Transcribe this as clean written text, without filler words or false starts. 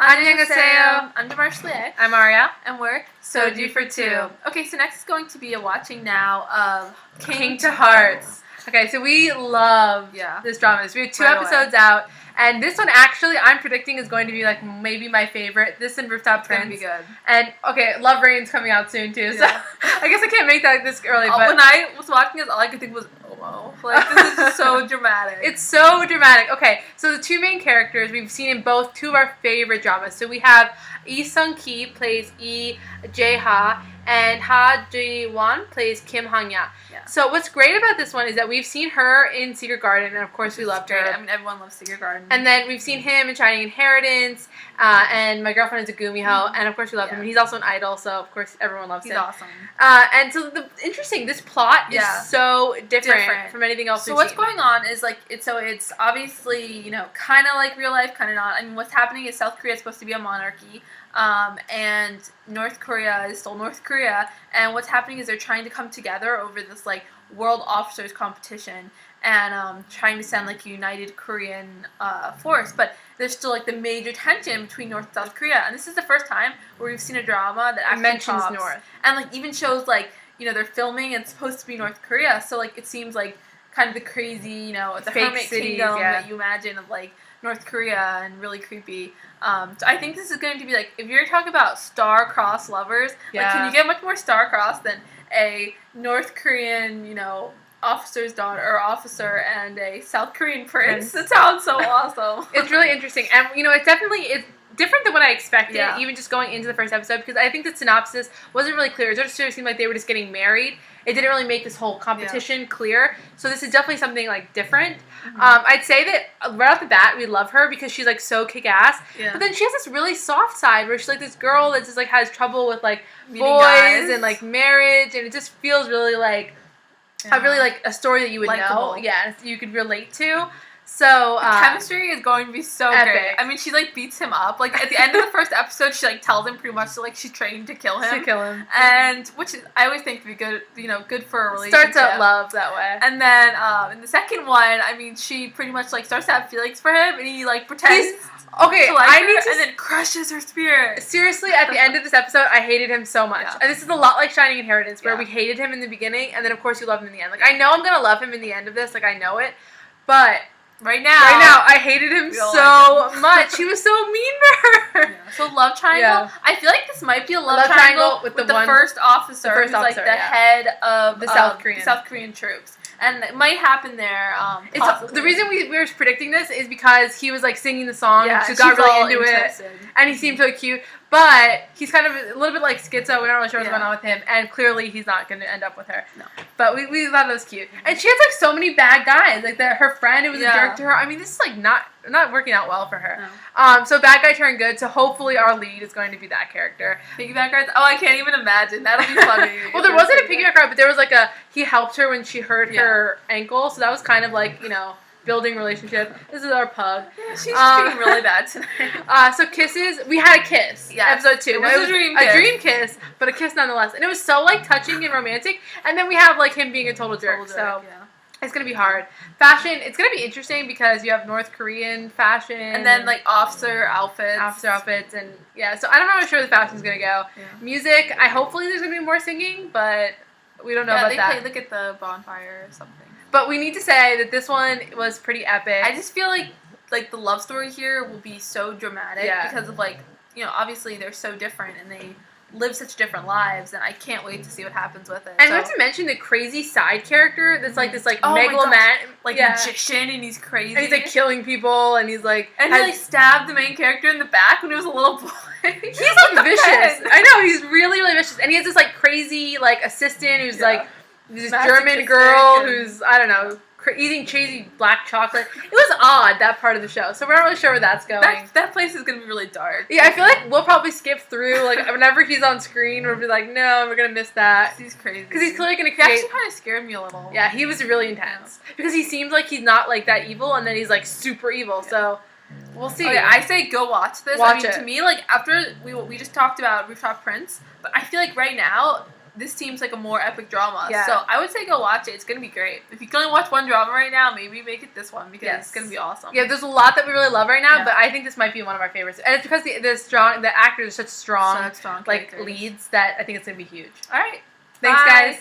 Annyeonghaseyo. I'm Demarche. I'm Aria. And we're Soju for Two. Okay, so next is going to be a watching now of King to Hearts. Okay, so we love this drama. So we have two episodes out, and this one actually I'm predicting is going to be like maybe my favorite. This and Rooftop Prince. It's gonna be good. And okay, Love Reign's coming out soon too. So I guess I can't make that this early. But when I was watching this, all I could think was, oh wow, like this is so dramatic. It's so dramatic. Okay, so the two main characters we've seen in both two of our favorite dramas. So we have Lee Sung-ki plays Lee Jae-ha, and Ha Ji-won plays Kim Hang-ya. Yeah. So what's great about this one is that we've seen her in Secret Garden, and of course we loved her. I mean, everyone loves Secret Garden. And then we've seen him in Shining Inheritance, and My Girlfriend is a Gumiho, and of course we love him. And he's also an idol, so of course everyone loves him. He's awesome. And so this plot is so different from anything else so we've seen. Going on is like it's obviously kind of like real life, kind of not. I mean, what's happening is South Korea is supposed to be a monarchy. And North Korea is still North Korea, and what's happening is they're trying to come together over this like world officers competition, and trying to send like a united Korean force, but there's still like the major tension between North and South Korea, and this is the first time where we've seen a drama that actually mentions North, and like even shows like they're filming and it's supposed to be North Korea, so like it seems like kind of the crazy the fake hermit cities, kingdom that you imagine of like North Korea, and really creepy. So I think this is going to be like, if you're talking about star-crossed lovers, like can you get much more star-crossed than a North Korean, officer's daughter or officer and a South Korean prince? It sounds so awesome. It's really interesting, and it's different than what I expected, even just going into the first episode, because I think the synopsis wasn't really clear. It just sort of seemed like they were just getting married. It didn't really make this whole competition clear. So this is definitely something like different. I'd say that right off the bat, we love her because she's like so kick-ass. But then she has this really soft side where she's like this girl that just like has trouble with like boys and like marriage, and it just feels really like a story that you would know. Yeah, you could relate to. So the chemistry is going to be so great. I mean, she like beats him up. Like at the end of the first episode, she like tells him pretty much like she's trained to kill him. And which is, I always think to be good. Good for a relationship. Starts out love that way. And then in the second one, I mean, she pretty much like starts to have feelings for him, and he like pretends. To like her, and then crushes her spirit. Seriously, at the end of this episode, I hated him so much. And this is a lot like Shining Inheritance, where we hated him in the beginning, and then of course you love him in the end. Like I know I'm gonna love him in the end of this, like I know it, but Right now, I hated him so much. He was so mean to her. So love triangle. I feel like this might be a love triangle with the first officer, who's like the head of the South Korean troops. And it might happen there. The reason we were predicting this is because he was like singing the song, she got really into it, and he seemed so cute. But he's kind of a little bit like schizo. We're not really sure what's going on with him, and clearly he's not going to end up with her. No. But we thought it was cute, and she has like so many bad guys. Like her friend who was a jerk to her. I mean, this is like not working out well for her. No. So bad guy turned good. So hopefully our lead is going to be that character. Piggyback rides. Oh, I can't even imagine. That'll be funny. Well, there wasn't a piggyback ride, but there was like he helped her when she hurt her ankle. So that was kind of like building relationship. This is our pug. Yeah, she's being really bad tonight. So kisses. We had a kiss. Episode 2. It was a dream kiss, but a kiss nonetheless. And it was so like touching and romantic. And then we have like him being a total jerk. So it's gonna be hard. Fashion. It's gonna be interesting because you have North Korean fashion, and then like officer outfits, and So I'm not really sure the fashion's gonna go. Yeah. Music. Hopefully there's gonna be more singing, but we don't know about that. They play Look at the Bonfire or something. But we need to say that this one was pretty epic. I just feel like the love story here will be so dramatic because of obviously they're so different and they live such different lives, and I can't wait to see what happens with it. And we have to mention the crazy side character that's like this megaloman, magician, and he's crazy. And he's like killing people, and he's like he stabbed the main character in the back when he was a little boy. He's like vicious. I know, he's really really vicious, and he has this like crazy like assistant who's like this German girl who's, I don't know, eating cheesy black chocolate. It was odd, that part of the show. So we're not really sure where that's going. That place is going to be really dark. Yeah, I feel like we'll probably skip through. Like, whenever he's on screen, we'll be like, no, we're going to miss that. He's crazy. Because he's clearly going to create... He actually kind of scared me a little. Yeah, he was really intense. Because he seems like he's not, like, that evil, and then he's, like, super evil. So... we'll see. Okay, I say go watch this. To me, like, after we just talked about Rooftop Prince, but I feel like right now, this seems like a more epic drama. Yeah. So I would say go watch it. It's gonna be great. If you can only watch one drama right now, maybe make it this one because it's gonna be awesome. Yeah, there's a lot that we really love right now, but I think this might be one of our favorites, and it's because the actors are such strong like leads that I think it's gonna be huge. All right, thanks, guys.